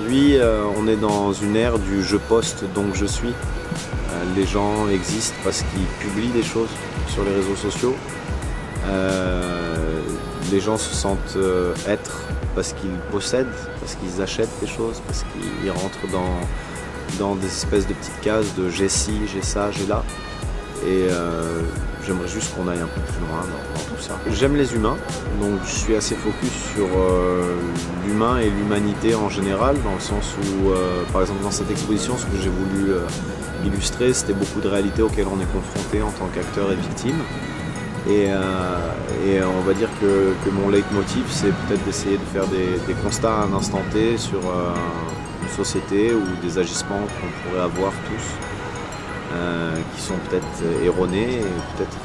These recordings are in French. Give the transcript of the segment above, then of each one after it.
Aujourd'hui, on est dans une ère du je poste donc je suis. Les gens existent parce qu'ils publient des choses sur les réseaux sociaux. Les gens se sentent être parce qu'ils possèdent, parce qu'ils achètent des choses, parce qu'ils rentrent dans des espèces de petites cases de j'ai ci, j'ai ça, j'ai là. Et j'aimerais juste qu'on aille un peu plus loin dans tout ça. J'aime les humains, donc je suis assez focus sur l'humain et l'humanité en général, dans le sens où, par exemple, dans cette exposition, ce que j'ai voulu illustrer, c'était beaucoup de réalités auxquelles on est confronté en tant qu'acteur et victime. Et on va dire que mon leitmotiv, c'est peut-être d'essayer de faire des constats à un instant T sur une société ou des agissements qu'on pourrait avoir tous. Qui sont peut-être erronés et peut-être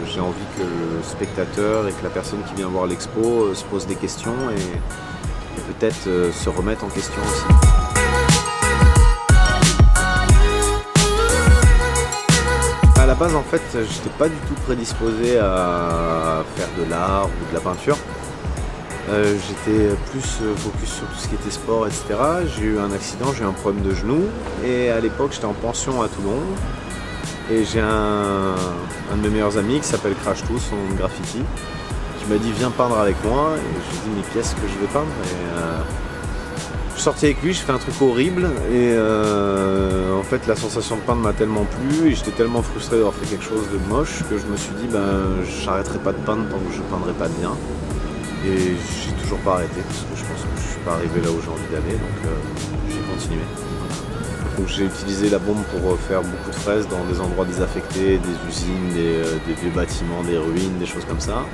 j'ai envie que le spectateur et que la personne qui vient voir l'expo se pose des questions et peut-être se remette en question aussi. À la base en fait j'étais pas du tout prédisposé à faire de l'art ou de la peinture. J'étais plus focus sur tout ce qui était sport, etc. J'ai eu un accident, j'ai eu un problème de genou et à l'époque j'étais en pension à Toulon et j'ai un de mes meilleurs amis qui s'appelle Crash Tooth, son nom de graffiti, qui m'a dit viens peindre avec moi et je lui ai dit mais qu'est-ce que je vais peindre je suis sorti avec lui, j'ai fait un truc horrible et en fait la sensation de peindre m'a tellement plu et j'étais tellement frustré d'avoir fait quelque chose de moche que je me suis dit j'arrêterai pas de peindre tant que je peindrai pas bien. Et j'ai toujours pas arrêté parce que je pense que je suis pas arrivé là où j'ai envie d'aller, donc j'ai continué. Donc j'ai utilisé la bombe pour faire beaucoup de fraises dans des endroits désaffectés, des usines, des vieux bâtiments, des ruines, des choses comme ça.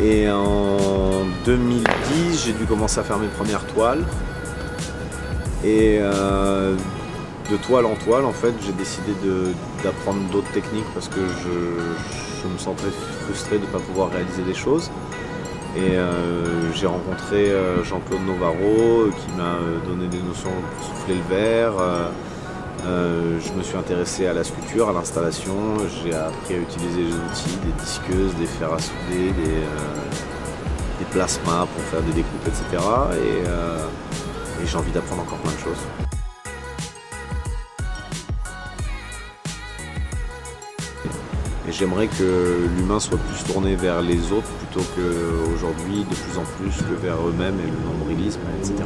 Et en 2010, j'ai dû commencer à faire mes premières toiles. Et de toile en toile, en fait, j'ai décidé d'apprendre d'autres techniques parce que je me sentais frustré de ne pas pouvoir réaliser des choses. Et j'ai rencontré Jean-Claude Novaro qui m'a donné des notions pour souffler le verre. Je me suis intéressé à la sculpture, à l'installation. J'ai appris à utiliser les outils, des disqueuses, des fers à souder, des plasmas pour faire des découpes, etc. Et j'ai envie d'apprendre encore plein de choses. Et j'aimerais que l'humain soit plus tourné vers les autres plutôt qu'aujourd'hui, de plus en plus que vers eux-mêmes et le nombrilisme, etc.